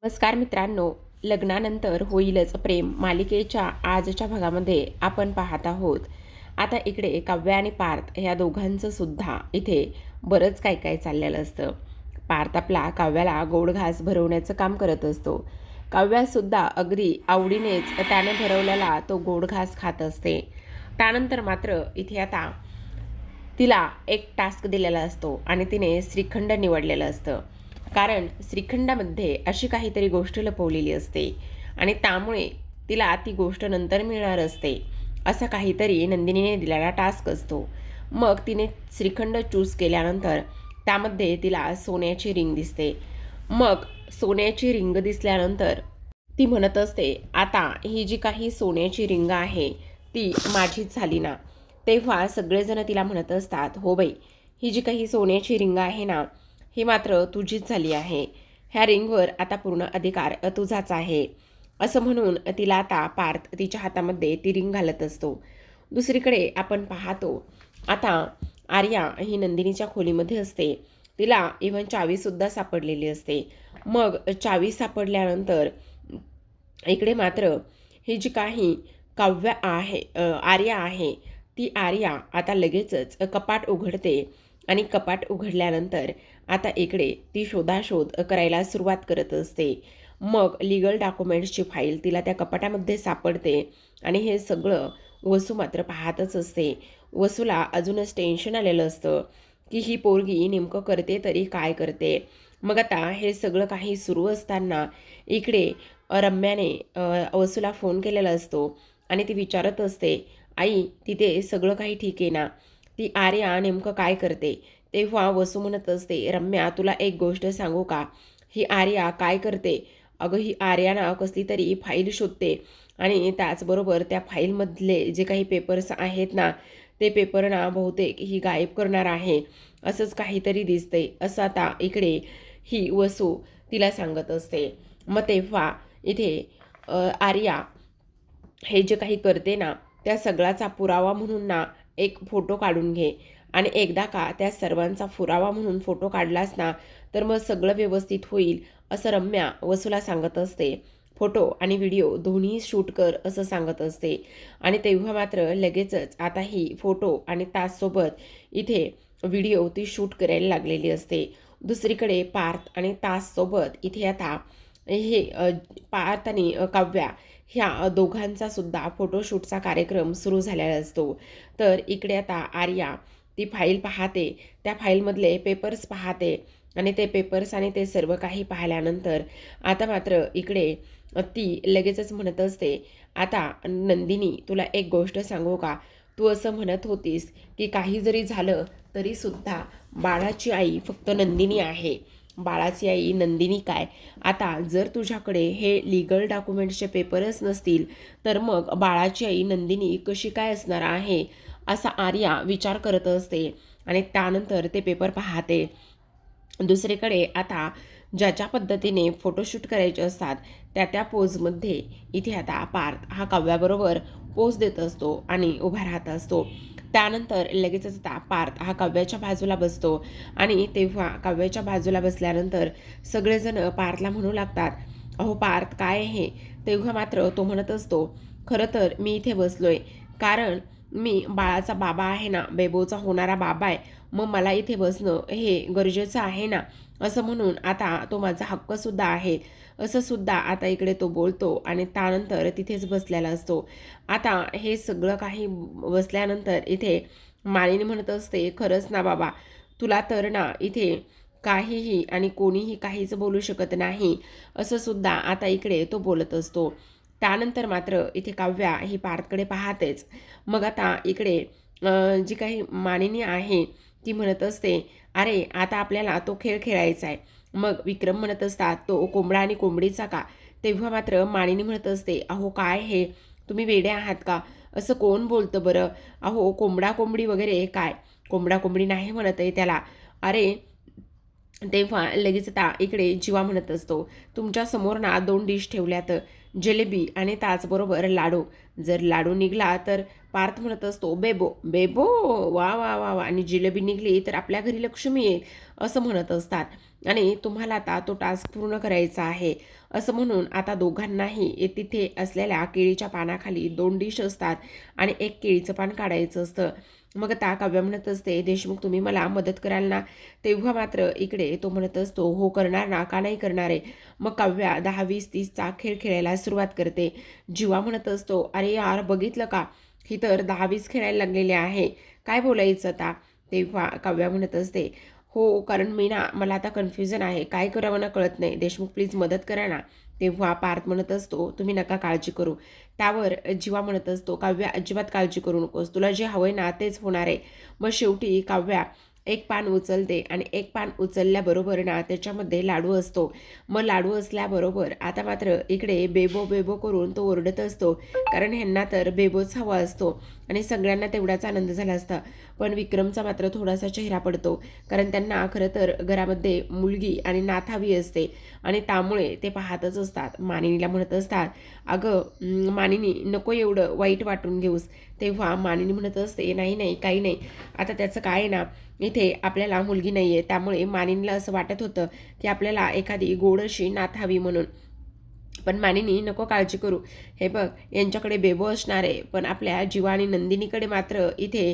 नमस्कार मित्रांनो, लग्नानंतर होईलच प्रेम मालिकेच्या आजच्या भागामध्ये आपण पाहत आहोत. आता इकडे काव्या आणि पार्थ या दोघांचं सुद्धा इथे बरंच काय काय चाललेलं असतं. पार्थ आपला काव्याला गोड घास भरवण्याचं काम करत असतो. काव्यासुद्धा अगदी आवडीनेच त्याने भरवलेला तो गोड घास खात असते. त्यानंतर मात्र इथे आता तिला एक टास्क दिलेला असतो आणि तिने श्रीखंड निवडलेलं असतं. कारण श्रीखंडामध्ये अशी काहीतरी गोष्ट लपवलेली असते आणि त्यामुळे तिला ती गोष्ट नंतर मिळणार असते, असं काहीतरी नंदिनीने दिलेला टास्क असतो. मग तिने श्रीखंड चूज केल्यानंतर त्यामध्ये तिला सोन्याची रिंग दिसते. मग सोन्याची रिंग दिसल्यानंतर ती म्हणत असते, आता ही जी काही सोन्याची रिंग आहे ती माझीच झाली ना. तेव्हा सगळेजण तिला म्हणत असतात, हो बाई, ही जी काही सोन्याची रिंग आहे ना, ही मात्र तुझीच झाली आहे. ह्या रिंगवर आता पूर्ण अधिकार तुझाच आहे. असं म्हणून तिला आता पार्थ तिच्या हातामध्ये ती रिंग घालत असतो. दुसरीकडे आपण पाहतो, आता आर्या ही नंदिनीच्या खोलीमध्ये असते. तिला इव्हन चावीसुद्धा सापडलेली असते. मग चावी सापडल्यानंतर इकडे मात्र ही जी काही काव्य आहे आर्या आहे, ती आर्या आता लगेचच कपाट उघडते आणि कपाट उघडल्यानंतर आता इकडे ती शोधाशोध करायला सुरुवात करत असते. मग लीगल डॉक्युमेंट्सची फाईल तिला त्या कपाटामध्ये सापडते आणि हे सगळं वसू मात्र पाहतच असते. वसूला अजूनच टेन्शन आलेलं असतं की ही पोरगी नेमकं करते तरी काय करते. मग आता हे सगळं काही सुरू असताना इकडे रम्याने वसूला फोन केलेला असतो आणि ती विचारत असते, आई तिथे सगळं काही ठीक आहे ना, ती आर्या नेमकं काय करते. तेव्हा वसू म्हणत असते, रम्या तुला एक गोष्ट सांगू का, ही आर्या काय करते. अगं ही आर्या ना कसली तरी फाईल शोधते आणि त्याचबरोबर त्या फाईलमधले जे काही पेपर्स आहेत ना, ते पेपर ना बहुतेक ही गायब करणार आहे, असंच काहीतरी दिसते, असं आता इकडे ही वसू तिला सांगत असते. मग तेव्हा इथे आर्या हे जे काही करते ना, त्या सगळ्याचा पुरावा म्हणून ना एक फोटो काढून घे आणि एकदा का त्या सर्वांचा पुरावा म्हणून फोटो काढलास ना, तर मग सगळं व्यवस्थित होईल, असं रम्या वसूला सांगत असते. फोटो आणि व्हिडिओ दोन्ही शूट कर असं सांगत असते आणि तेव्हा मात्र लगेचच आता ही फोटो आणि ताससोबत इथे व्हिडिओ ती शूट करायला लागलेली असते. दुसरीकडे पार्थ आणि ताससोबत इथे आता हे पार्थ आणि काव्या ह्या दोघांचा सुद्धा फोटोशूटचा कार्यक्रम सुरू झालेला असतो. तर इकडे आता आर्या ती फाईल पाहते, त्या फाईलमधले पेपर्स पाहते आणि ते पेपर्स आणि ते सर्व काही पाहिल्यानंतर आता मात्र इकडे ती लगेचच म्हणत असते, आता नंदिनी तुला एक गोष्ट सांगू का, तू असं म्हणत होतीस की काही जरी झालं तरीसुद्धा बाळाची आई फक्त नंदिनी आहे, बाळाची आई नंदिनी काय. आता जर तुझ्याकडे हे लीगल डॉक्युमेंट्सचे पेपरच नसतील तर मग बाळाची आई नंदिनी कशी काय असणार आहे, असा आर्या विचार करत असते आणि त्यानंतर ते पेपर पाहते. दुसरीकडे आता ज्याच्या पद्धतीने फोटोशूट करायचे असतात त्या त्या पोजमध्ये इथे आता पार्थ हा काव्याबरोबर पोज देत असतो आणि उभा राहत असतो. त्यानंतर लगेचच आता पार्थ हा काव्याच्या बाजूला बसतो आणि तेव्हा काव्याच्या बाजूला बसल्यानंतर सगळेजण पार्थला म्हणू लागतात, अहो पार्थ काय आहे. तेव्हा मात्र तो म्हणत असतो, खरं तर मी इथे बसलोय कारण मी बाळाचा बाबा आहे ना, बेबोचा होणारा बाबा आहे, मग मला इथे बसणं हे गरजेचं आहे ना, असं म्हणून आता तो माझा हक्कसुद्धा आहे, असं सुद्धा आता इकडे तो बोलतो आणि त्यानंतर तिथेच बसलेला असतो. आता हे सगळं काही बसल्यानंतर इथे मालिनी म्हणत असते, खरंच ना बाबा, तुला तर ना इथे काहीही आणि कोणीही काहीच बोलू शकत नाही, असं सुद्धा आता इकडे तो बोलत असतो. त्यानंतर मात्र इथे काव्या ही पार्थकडे पाहतेच. मग आता इकडे जी काही मानिनी आहे ती म्हणत असते, अरे आता आपल्याला तो खेळ खेळायचा आहे. मग विक्रम म्हणत असतात, तो कोंबडा आणि कोंबडीचा का. तेव्हा मात्र मानिनी म्हणत असते, अहो काय हे, तुम्ही वेडे आहात का, असं कोण बोलतं बरं. अहो कोंबडा कोंबडी वगैरे काय, कोंबडा कोंबडी नाही म्हणत आहे त्याला. अरे तेव्हा लगेच आता इकडे जीवा म्हणत असतो, तुमच्या समोर ना 2 डिश ठेवल्यात, जिलेबी आणि त्याचबरोबर लाडू. जर लाडू निघाला तर पार्थ म्हणत असतो, बेबो बेबो, वा वा वा वा, आणि जिलेबी निघली तर आपल्या घरी लक्ष्मी येईल, असं म्हणत असतात आणि तुम्हाला आता तो टास्क पूर्ण करायचा आहे असं म्हणून आता दोघांनाही तिथे असलेल्या केळीच्या पानाखाली 2 डिश असतात आणि एक केळीचं पान काढायचं असतं. मग आता काव्य म्हणत असते, देशमुख तुम्ही मला मदत कराल ना? तेव्हा मात्र इकडे तो म्हणत असतो, हो करणार ना, का नाही करणार आहे. मग काव्या 10, 20, 30चा खेळ खेळायला सुरुवात करते. जीवा म्हणत असतो, अरे यार बघितलं का, ही तर 10, 20 खेळायला लागलेले आहे, काय बोलायचं आता. तेव्हा काव्या म्हणत असते, हो कारण मी ना, मला आता कन्फ्युजन आहे, काय करावं ना कळत नाही, देशमुख प्लीज मदत करा ना. तेव्हा पार्थ म्हणत असतो, तुम्ही नका काळजी करू. त्यावर जीवा म्हणत असतो, काव्या अजिबात काळजी करू नकोस, तुला जे हवंय ना तेच होणार आहे. मग शेवटी काव्या एक पान उचलते आणि एक पान उचलल्याबरोबर ना त्याच्यामध्ये लाडू असतो. मग लाडू असल्याबरोबर आता मात्र इकडे बेबो बेबो करून तो ओरडत असतो, कारण ह्यांना तर बेबोच हवा असतो आणि सगळ्यांना तेवढाच आनंद झाला असता. पण विक्रमचा मात्र थोडासा चेहरा पडतो, कारण त्यांना खरं तर घरामध्ये मुलगी आणि नात हवी असते आणि त्यामुळे ते पाहतच असतात. मानिनीला म्हणत असतात, अगं मानिनी नको एवढं वाईट वाटून घेऊस. तेव्हा मानिनी म्हणत असते, नाही नाही काही नाही, आता त्याचं काय आहे ना, इथे आपल्याला मुलगी नाही आहे, त्यामुळे मानिनीला असं वाटत होतं की आपल्याला एखादी गोड अशी नात हवी म्हणून. पण मानिनी नको काळजी करू, हे बघ यांच्याकडे बेबो असणार आहे, पण आपल्या जीवा आणि नंदिनीकडे मात्र इथे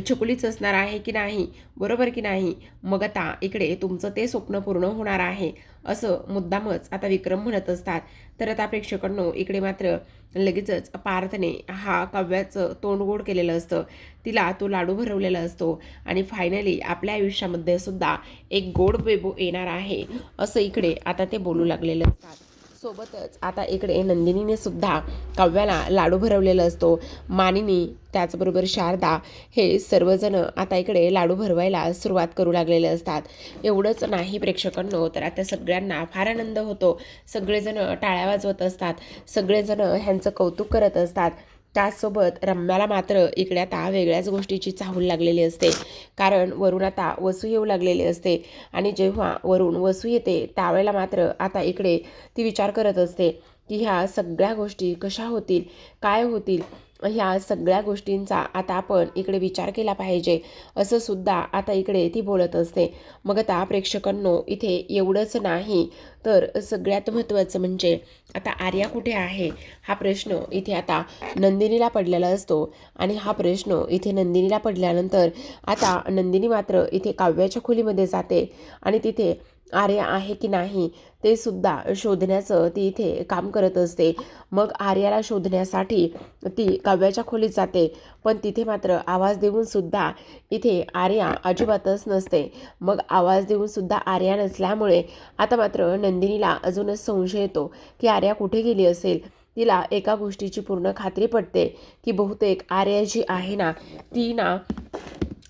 छकुलीच असणार आहे की नाही, बरोबर की नाही. मग आता इकडे तुमचं ते स्वप्न पूर्ण होणार आहे असं मुद्दामच आता विक्रम म्हणत असतात. तर आता प्रेक्षकांनो इकडे मात्र लगेचच पार्थने हा काव्याचं तोंड गोड केलेलं असतं, तिला तो लाडू भरवलेला असतो आणि फायनली आपल्या आयुष्यामध्ये सुद्धा एक गोड बेबो येणार आहे असं इकडे आता ते बोलू लागलेलं असतात. सोबतच आता इकडे नंदिनीने सुद्धा काव्याला लाडू भरवलेला असतो. मानिनी त्याचबरोबर शारदा हे सर्वजण आता इकडे लाडू भरवायला सुरुवात करू लागलेले असतात. एवढंच नाही प्रेक्षकांनो, तर आता सगळ्यांना फार आनंद होतो, सगळेजण टाळ्या वाजवत असतात, सगळेजण ह्यांचं कौतुक करत असतात. त्याचसोबत रम्याला मात्र इकडे आता वेगळ्याच गोष्टीची चाहूल लागलेली असते, कारण वरून आता वसू येऊ लागलेली असते आणि जेव्हा वरून वसू येते त्यावेळेला मात्र आता इकडे ती विचार करत असते की ह्या सगळ्या गोष्टी कशा होतील, काय होतील, ह्या सगळ्या गोष्टींचा आता आपण इकडे विचार केला पाहिजे असं सुद्धा आता इकडे ती बोलत असते. मग आता प्रेक्षकांनो इथे एवढंच नाही, तर सगळ्यात महत्त्वाचं म्हणजे आता आर्या कुठे आहे हा प्रश्न इथे आता नंदिनीला पडलेला असतो आणि हा प्रश्न इथे नंदिनीला पडल्यानंतर आता नंदिनी मात्र इथे काव्याच्या खोलीमध्ये जाते आणि तिथे आर्या आहे की नाही ते सुद्धा शोधण्याचं ती इथे काम करत असते. मग आर्याला शोधण्यासाठी ती काव्याच्या खोलीत जाते, पण तिथे मात्र आवाज देऊन सुद्धा इथे आर्या अजिबातच नसते. मग आवाज देऊन सुद्धा आर्या नसल्यामुळे आता मात्र नंदिनीला अजूनच संशय येतो की आर्या कुठे गेली असेल. तिला एका गोष्टीची पूर्ण खात्री पडते की बहुतेक आर्या जी आहे ना, ती ना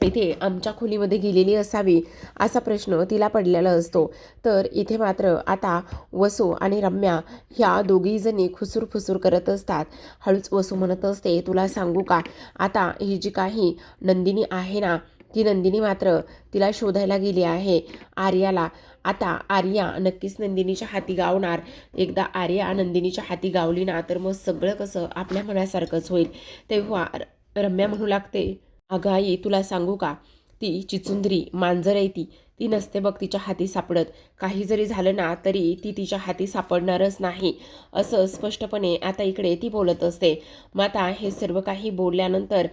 इथे आमच्या खोलीमध्ये गेलेली असावी असा प्रश्न तिला पडलेला असतो. तर इथे मात्र आता वसू आणि रम्या ह्या दोघीजणी खुसूर करत असतात. हळूच वसू म्हणत असते, तुला सांगू का, आता ही जी काही नंदिनी आहे ना, ती नंदिनी मात्र तिला शोधायला गेली आहे आर्याला. आता आर्या नक्कीच नंदिनीच्या हाती गावणार. एकदा आर्या नंदिनीच्या हाती गावली ना, तर मग सगळं कसं आपल्या मनासारखंच होईल. तेव्हा रम्या म्हणू लागते, अगं आई तुला सांगू का, ती चिचुंद्री मांजर आहे, ती ती नसते बघ तिच्या हाती सापडत. काही जरी झालं ना तरी ती तिच्या हाती सापडणारच नाही असं स्पष्टपणे आता इकडे ती बोलत असते. मग आता हे सर्व काही बोलल्यानंतर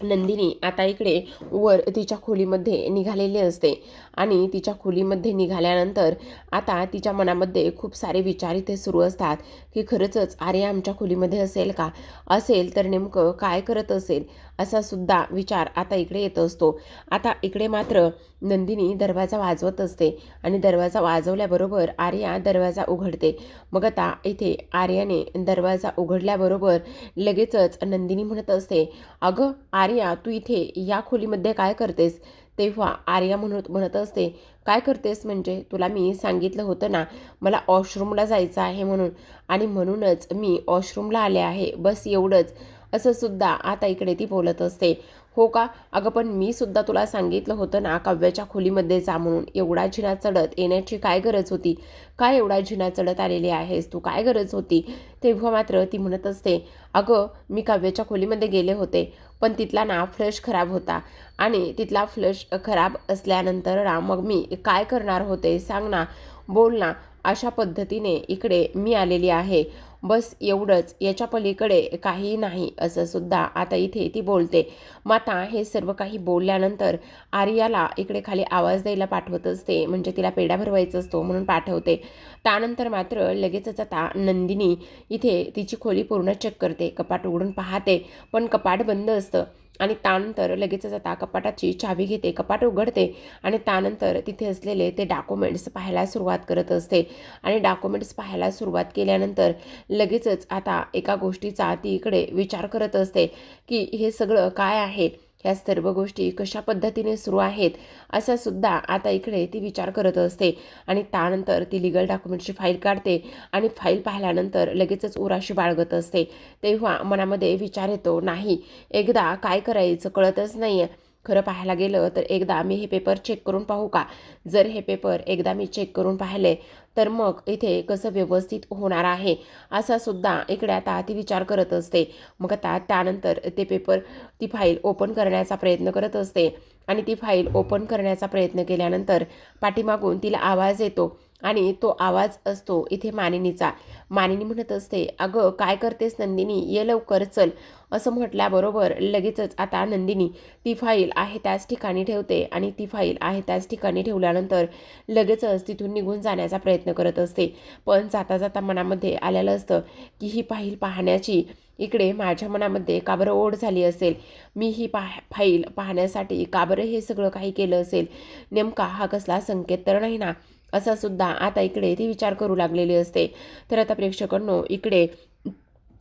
नंदिनी आता इकडे वर तिच्या खोलीमध्ये निघालेली असते आणि तिच्या खोलीमध्ये निघाल्यानंतर आता तिच्या मनामध्ये खूप सारे विचार इथे सुरू असतात की खरंच आर्या आमच्या खोलीमध्ये असेल का, असेल तर नेमकं काय करत असेल असा सुद्धा विचार आता इकडे येत असतो. आता इकडे मात्र नंदिनी दरवाजा वाजवत असते आणि दरवाजा वाजवल्याबरोबर आर्या दरवाजा उघडते. मग आता इथे आर्याने दरवाजा उघडल्याबरोबर लगेचच नंदिनी म्हणत असते, अगं आर्या तू इथे या खोलीमध्ये काय करतेस. तेव्हा आर्या म्हणत असते, काय करतेस म्हणजे, तुला मी सांगितलं होतं ना मला वॉशरूमला जायचं आहे म्हणून, आणि म्हणूनच मी वॉशरूमला आले आहे, बस एवढंच असं सुद्धा आता इकडे ती बोलत असते. हो का? अगं पण मी सुद्धा तुला सांगितलं होतं ना काव्याच्या खोलीमध्ये जा म्हणून. एवढा जिना चढत येण्याची काय गरज होती? काय एवढा जिना चढत आलेली आहेस तू? काय गरज होती? तेव्हा मात्र ती म्हणत असते, अगं मी काव्याच्या खोलीमध्ये गेले होते, पण तिथला ना फ्लश खराब होता आणि तिथला फ्लश खराब असल्यानंतर ना मग मी काय करणार होते सांग ना, बोल ना. अशा पद्धतीने इकडे मी आलेली आहे. बस एवढंच, याच्या पलीकडे काही नाही असं सुद्धा आता इथे ती बोलते. माता हे सर्व काही बोलल्यानंतर आर्याला इकडे खाली आवाज द्यायला पाठवत असते, म्हणजे तिला पेढा भरवायचा असतो म्हणून पाठवते. त्यानंतर मात्र लगेचच आता नंदिनी इथे तिची खोली पूर्ण चेक करते, कपाट उघडून पाहते पण कपाट बंद असतं आणि त्यानंतर लगेचच आता कपाटाची चावी घेते, कपाट उघडते आणि त्यानंतर तिथे असलेले ते डॉक्युमेंट्स पाहायला सुरुवात करत असते. आणि डॉक्युमेंट्स पाहायला सुरुवात केल्यानंतर लगेचच आता एका गोष्टीचा ती इकडे विचार करत असते की हे सगळं काय आहे, ह्या सर्व गोष्टी कशा पद्धतीने सुरू आहेत असा सुद्धा आता इकडे ती विचार करत असते. आणि त्यानंतर ती लिगल डॉक्युमेंटची फाईल काढते आणि फाईल पाहिल्यानंतर लगेचच उराशी बाळगत असते. तेव्हा मनामध्ये विचार येतो, नाही एकदा काय करायचं कळतच नाही आहे. खरं पाहायला गेलं तर एकदा मी हे पेपर चेक करून पाहू का? जर हे पेपर एकदा मी चेक करून पाहिले तर मग इथे कसं व्यवस्थित होणार आहे असा सुद्धा इकडे आता ती विचार करत असते. मग आता त्यानंतर ते पेपर ती फाईल ओपन करण्याचा प्रयत्न करत असते आणि ती फाईल ओपन करण्याचा प्रयत्न केल्यानंतर पाठीमागून तिला आवाज येतो आणि तो आवाज असतो इथे मानिनीचा. मानिनी म्हणत असते, अगं काय करतेस नंदिनी, ये लवकर चल. असं म्हटल्याबरोबर लगेचच आता नंदिनी ती फाईल आहे त्याच ठिकाणी ठेवते आणि ती फाईल आहे त्याच ठिकाणी ठेवल्यानंतर लगेचच तिथून निघून जाण्याचा प्रयत्न करत असते. पण जाता जाता मनामध्ये आलेलं असतं की ही फाईल पाहण्याची इकडे माझ्या मनामध्ये का बरं ओढ झाली असेल, मी ही फाईल पाहण्यासाठी का बरं हे सगळं काही केलं असेल, नेमका हा कसला संकेत तर नाही ना, असा सुद्धा आता इकडे ती विचार करू लागलेली असते. तर आता प्रेक्षकांनो इकडे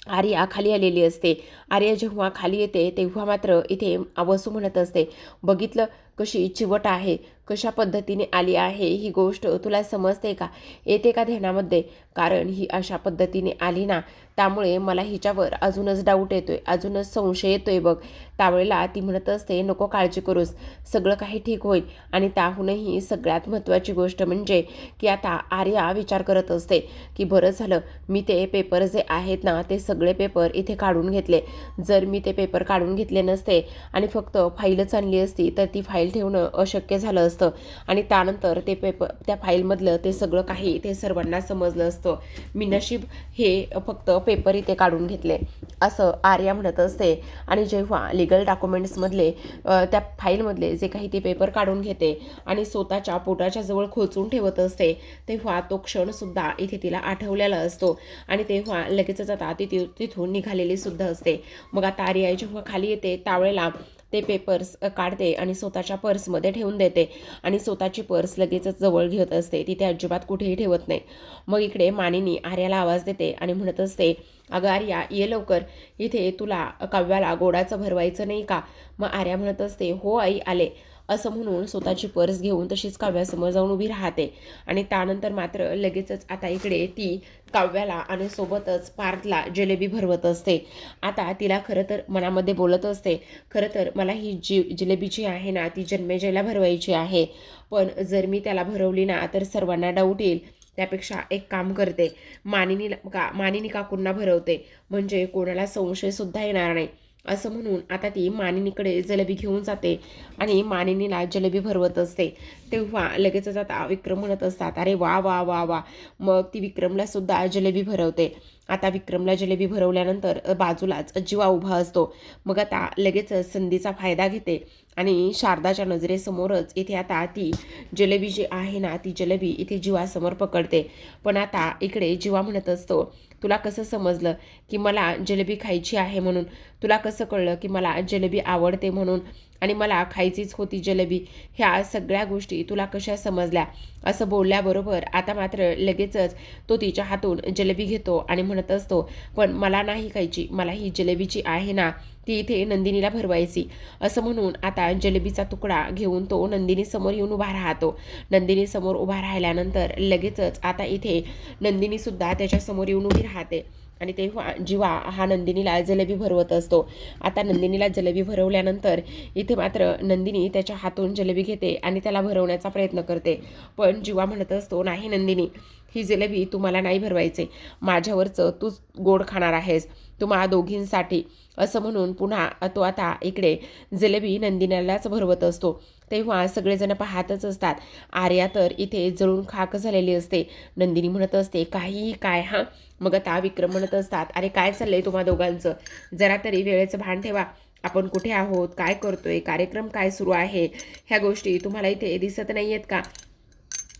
आर्या खाली आलेली असते. आर्या जेव्हा खाली येते तेव्हा मात्र इथे वसू म्हणत असते, बघितलं कशी चिवट आहे, कशा पद्धतीने आली आहे, ही गोष्ट तुला समजते का, येते का ध्यानामध्ये? कारण ही अशा पद्धतीने आली ना, त्यामुळे मला हिच्यावर अजूनच डाऊट येतोय, अजूनच संशय येतोय बघ. त्यावेळेला ती म्हणत असते, नको काळजी करूस, सगळं काही ठीक होईल. आणि त्याहूनही सगळ्यात महत्त्वाची गोष्ट म्हणजे की आता आर्या विचार करत असते की बरं झालं मी ते पेपर जे आहेत ना ते सगळे पेपर इथे काढून घेतले. जर मी ते पेपर काढून घेतले नसते आणि फक्त फाईलच आणली असती तर ती फाईल ठेवणं अशक्य झालं असतं आणि त्यानंतर ते पेपर त्या फाईलमधलं ते सगळं काही ते सर्वांना समजलं असतं. मी नशीब हे फक्त पेपर इथे काढून घेतले असं आर्या म्हणत असते. आणि जेव्हा लिगल डॉक्युमेंट्समधले त्या फाईलमधले जे काही ते पेपर काढून घेते आणि स्वतःच्या पोटाच्या जवळ खोचून ठेवत असते तेव्हा तो क्षणसुद्धा इथे तिला आठवलेला असतो. आणि तेव्हा लगेचच आता ती तिथून निघालेली सुद्धा असते. मग आता आर्या जेव्हा खाली येते त्यावेळेला ते पेपर्स काढते आणि स्वतःच्या पर्समध्ये ठेवून देते आणि स्वतःची पर्स लगेचच जवळ घेत असते, तिथे अजिबात कुठेही ठेवत नाही. मग इकडे मानिनी आर्याला आवाज देते आणि म्हणत असते, अगं आर्या ये लवकर, इथे तुला काव्याला गोडाचं भरवायचं नाही का? मग आर्या म्हणत असते, हो आई आले. असं म्हणून स्वतःची पर्स घेऊन तशीच काव्यासमोर जाऊन उभी राहते. आणि त्यानंतर मात्र लगेचच आता इकडे ती काव्याला आणि सोबतच पार्थला जिलेबी भरवत असते. आता तिला खरं तर मनामध्ये बोलत असते, खरं तर मला ही जिलेबी जी आहे ना ती जन्मेजयला भरवायची आहे, पण जर मी त्याला भरवली ना तर सर्वांना डाऊट येईल. त्यापेक्षा एक काम करते, मानिनी काकूंना भरवते, म्हणजे कोणाला संशयसुद्धा येणार नाही. असं म्हणून आता ती मानिनीकडे जिलेबी घेऊन जाते आणि मानिनीला जिलेबी भरवत असते. तेव्हा लगेचच आता विक्रम म्हणत असतात, अरे वा वा वा वा. मग ती विक्रमला सुद्धा जिलेबी भरवते. आता विक्रमला जिलेबी भरवल्यानंतर बाजूलाच जीवा उभा असतो. मग आता लगेचच संधीचा फायदा घेते आणि शारदाच्या नजरेसमोरच इथे आता ती जिलेबी जी आहे ना ती जिलेबी इथे जीवासमोर पकडते. पण आता इकडे जीवा म्हणत असतो, तुला कसं समजलं की मला जिलेबी खायची आहे म्हणून? तुला कसं कळलं की मला जिलेबी आवडते म्हणून आणि मला खायचीच होती जिलेबी? ह्या सगळ्या गोष्टी तुला कशा समजल्या? असं बोलल्याबरोबर आता मात्र लगेचच तो तिच्या हातून जिलेबी घेतो आणि म्हणत असतो, पण मला नाही खायची, मला ही जिलेबी जी आहे ना ती इथे नंदिनीला भरवायची असं म्हणून आता जलेबीचा तुकडा घेऊन तो नंदिनी समोर येऊन उभा राहतो. नंदिनी समोर उभा राहिल्यानंतर लगेचच आता इथे नंदिनी सुद्धा त्याच्या समोर येऊन उभी राहते आणि तेव्हा जीवा हा नंदिनीला जलेबी भरवत असतो. आता नंदिनीला जलेबी भरवल्यानंतर इथे मात्र नंदिनी त्याच्या हातून जलेबी घेते आणि त्याला भरवण्याचा प्रयत्न करते. पण जीवा म्हणत असतो, नाही नंदिनी, ही जलेबी तुम्हाला नाही भरवायचे, माझ्यावरचं तूच गोड खाणार आहेस, तुम्हा दोघींसाठी असं म्हणून पुन्हा तो आता इकडे जलेबी नंदिनीलाच भरवत असतो. तेव्हा सगळेजण पाहतच असतात. आर्या तर इथे जळून खाक झालेली असते. नंदिनी म्हणत असते, काहीही काय हां. मग आता विक्रम म्हणत असतात, अरे काय चाललंय तुम्हा दोघांचं, जरा तरी वेळेचं भान ठेवा, आपण कुठे आहोत, काय करतोय, कार्यक्रम काय सुरू आहे, ह्या गोष्टी तुम्हाला इथे दिसत नाही आहेत का,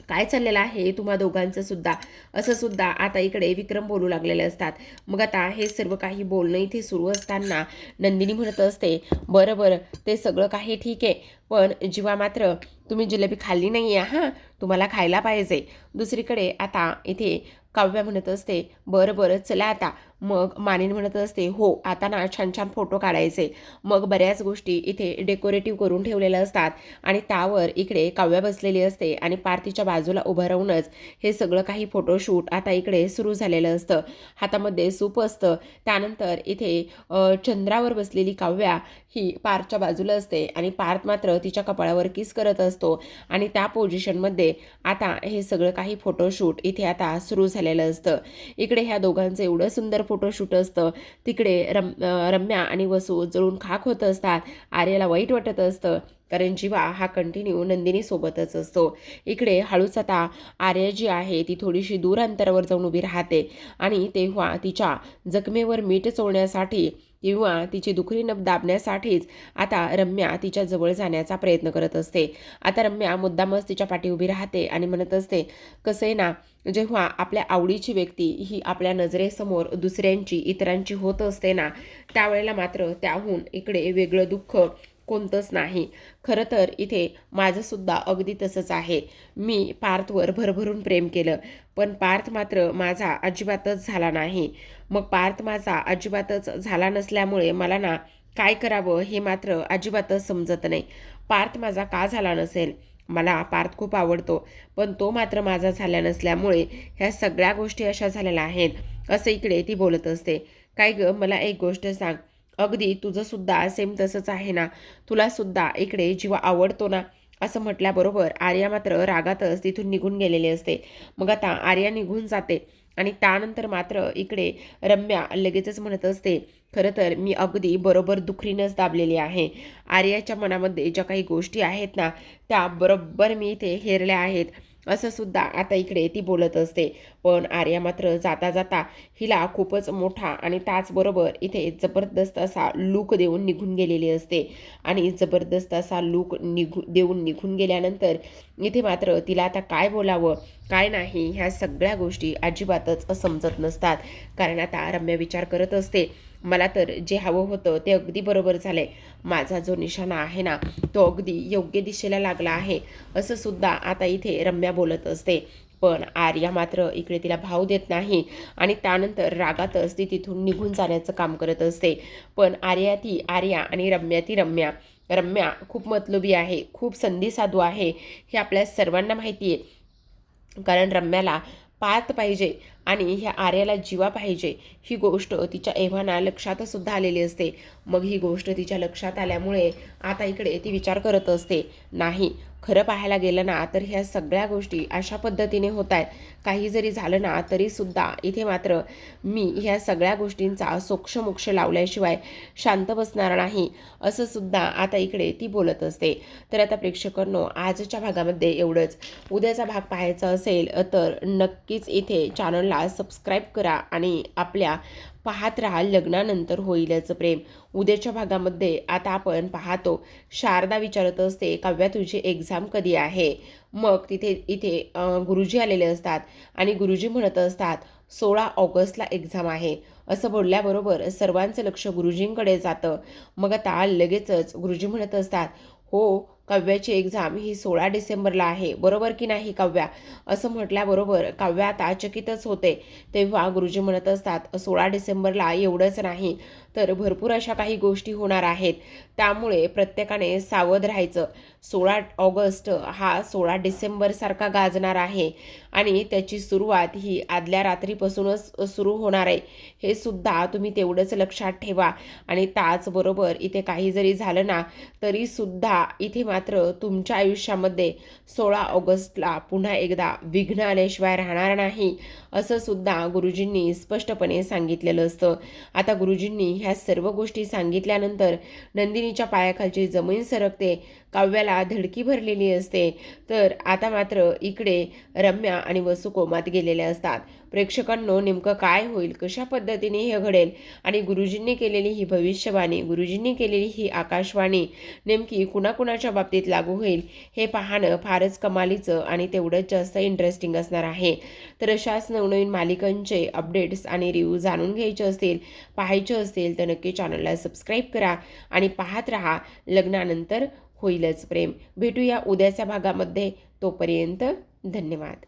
काय चाललेलं आहे तुम्हा दोघांचं सुद्धा, असं सुद्धा आता इकडे विक्रम बोलू लागलेले असतात. मग आता हे सर्व काही बोलणं इथे सुरू असताना नंदिनी म्हणत असते, बरं बरं ते सगळं काही ठीक आहे, पण जीवा मात्र तुम्ही जिलेबी खाल्ली नाही आहे हां, तुम्हाला खायला पाहिजे. दुसरीकडे आता इथे काव्या म्हणत असते, बरं बरं चला आता. मग मानिन म्हणत असते, हो आता ना छान छान फोटो काढायचे. मग बऱ्याच गोष्टी इथे डेकोरेटिव्ह करून ठेवलेल्या असतात आणि त्यावर इकडे काव्या बसलेली असते आणि पार्थिच्या बाजूला उभं राहूनच हे सगळं काही फोटोशूट आता इकडे सुरू झालेलं असतं. हातामध्ये सूप असतं. त्यानंतर इथे चंद्रावर बसलेली काव्या ही पार्थच्या बाजूला असते आणि पार्थ मात्र तिच्या कपाळावर किस करत असतो आणि त्या पोझिशनमध्ये आता हे सगळं काही फोटोशूट इथे आता सुरू झालेलं असतं. इकडे ह्या दोघांचं एवढं सुंदर फोटोशूट असतं. तिकडे रम्या आणि वसू जळून खाक होत असतात. आर्याला वाईट वाटत असतं कारण जीवा हा कंटिन्यू नंदिनी सोबतच असतो. इकडे हळूच आता आर्या जी आहे ती थोडीशी दूर अंतरावर जाऊन उभी राहते आणि तेव्हा तिच्या जखमेवर मीठ चोळण्यासाठी किंवा तिची दुखरी नब दाबण्यासाठीच आता रम्या तिच्या जवळ जाण्याचा प्रयत्न करत असते. आता रम्या मुद्दामच तिच्या पाठी उभी राहते आणि म्हणत असते, कसं आहे ना, जेव्हा आपल्या आवडीची व्यक्ती ही आपल्या नजरेसमोर दुसऱ्यांची इतरांची होत असते ना, त्यावेळेला मात्र त्याहून इकडे वेगळं दुःख कोणतंच नाही. खरं तर इथे माझंसुद्धा अगदी तसंच आहे. मी पार्थवर भरभरून प्रेम केलं, पण पार्थ मात्र माझा अजिबातच झाला नाही. मग पार्थ माझा अजिबातच झाला नसल्यामुळे मला ना काय करावं हे मात्र अजिबातच समजत नाही. पार्थ माझा का झाला नसेल, मला पार्थ खूप आवडतो, पण तो मात्र माझा झाला नसल्यामुळे ह्या सगळ्या गोष्टी अशा झालेल्या आहेत, असं इकडे ती बोलत असते. काय गं, मला एक गोष्ट सांग, अगदी तुझं सुद्धा सेम तसंच आहे ना, तुला सुद्धा इकडे जीवा आवडतो ना, असं म्हटल्याबरोबर आर्या मात्र रागातच तिथून निघून गेलेली असते. मग आता आर्या निघून जाते आणि त्यानंतर मात्र इकडे रम्या लगेचच म्हणत असते, खरं तर मी अगदी बरोबर दुखरीनंच दाबलेली आहे. आर्याच्या मनामध्ये ज्या काही गोष्टी आहेत ना, त्या बरोबर मी इथे हेरल्या आहेत, असं सुद्धा आता इकडे ती बोलत असते. पण आर्या मात्र जाता जाता हिला खूपच मोठा आणि त्याचबरोबर इथे जबरदस्त असा लूक देऊन निघून गेलेली असते आणि जबरदस्त असा लूक देऊन निघून गेल्यानंतर इथे मात्र तिला आता काय बोलावं काय नाही ह्या सगळ्या गोष्टी अजिबातच समजत नसतात. कारण आता रम्या विचार करत असते, मला तर जे हवं होतं ते अगदी बरोबर झालंय, माझा जो निशाणा आहे ना तो अगदी योग्य दिशेला लागला आहे, असं सुद्धा आता इथे रम्या बोलत असते. पण आर्या मात्र इकडे तिला भाव देत नाही आणि त्यानंतर रागातच ती तिथून निघून जाण्याचं काम करत असते. पण आर्या आणि रम्या रम्या खूप मतलबी आहे, खूप संधी साधू आहे, हे आपल्या सर्वांना माहिती आहे. कारण रम्याला पार्थ पाहिजे आणि ह्या आर्याला जीवा पाहिजे, ही गोष्ट तिच्या एव्हाना लक्षात सुद्धा आलेली असते. मग ही गोष्ट तिच्या लक्षात आल्यामुळे आता इकडे ती विचार करत असते, नाही खरं पाहायला गेलं ना तर ह्या सगळ्या गोष्टी अशा पद्धतीने होत आहेत, काही जरी झालं ना तरीसुद्धा इथे मात्र मी ह्या सगळ्या गोष्टींचा सोक्षमोक्ष लावल्याशिवाय शांत बसणार नाही, असं सुद्धा आता इकडे ती बोलत असते. तर आता प्रेक्षकांनो, आजच्या भागामध्ये एवढंच. उद्याचा भाग पाहायचा असेल तर नक्कीच इथे चॅनलला सबस्क्राईब करा आणि आपल्या पाहत राहा लग्नानंतर होईलच प्रेम. उद्याच्या भागामध्ये आता आपण पाहतो, शारदा विचारत असते, काव्या तुझी एक्झाम कधी आहे. मग इथे गुरुजी आलेले असतात आणि गुरुजी म्हणत असतात 16 ऑगस्टला एक्झाम आहे. असं बोलल्याबरोबर सर्वांचं लक्ष गुरुजींकडे जातं. मग आता लगेचच गुरुजी म्हणत असतात, हो काव्याची एक्झाम ही 16 डिसेंबरला आहे, बरोबर की नाही काव्या. असं म्हटल्याबरोबर काव्या आता चकितच होते. तेव्हा गुरुजी म्हणत असतात 16 डिसेंबरला एवढंच नाही तर भरपूर अशा काही गोष्टी होणार आहेत. त्यामुळे प्रत्येकाने सावध राहायचं. 16 ऑगस्ट हा 16 डिसेंबरसारखा गाजणार आहे आणि त्याची सुरुवात ही आदल्या रात्रीपासूनच सुरू होणार आहे. हे सुद्धा तुम्ही तेवढंच लक्षात ठेवा. आणि त्याचबरोबर इथे काही जरी झालं ना, तरीसुद्धा इथे मात्र तुमच्या आयुष्यामध्ये 16 ऑगस्टला पुन्हा एकदा विघ्न आल्याशिवाय राहणार नाही, असं सुद्धा गुरुजींनी स्पष्टपणे सांगितलेलं असतं. आता गुरुजींनी ह्या सर्व गोष्टी सांगितल्यानंतर नंदिनीच्या पायाखालची जमीन सरकते, काव्याला धडकी भरलेली असते. तर आता मात्र इकडे रम्या आणि वसू कोमात गेलेल्या असतात. प्रेक्षकांनो, नेमकं काय होईल, कशा पद्धतीने हे घडेल आणि गुरुजींनी केलेली ही भविष्यवाणी, गुरुजींनी केलेली ही आकाशवाणी नेमकी कुणाकुणाच्या बाबतीत लागू होईल, हे पाहणं फारच कमालीचं आणि तेवढंच जास्त इंटरेस्टिंग असणार आहे. तर अशाच नवनवीन मालिकांचे अपडेट्स आणि रिव्ह्यू जाणून घ्यायचे असतील, पाहायचे असतील तर नक्की चॅनलला सबस्क्राईब करा आणि पाहत रहा लग्नानंतर होईलच प्रेम. भेटूया उद्याच्या भागामध्ये. तोपर्यंत धन्यवाद.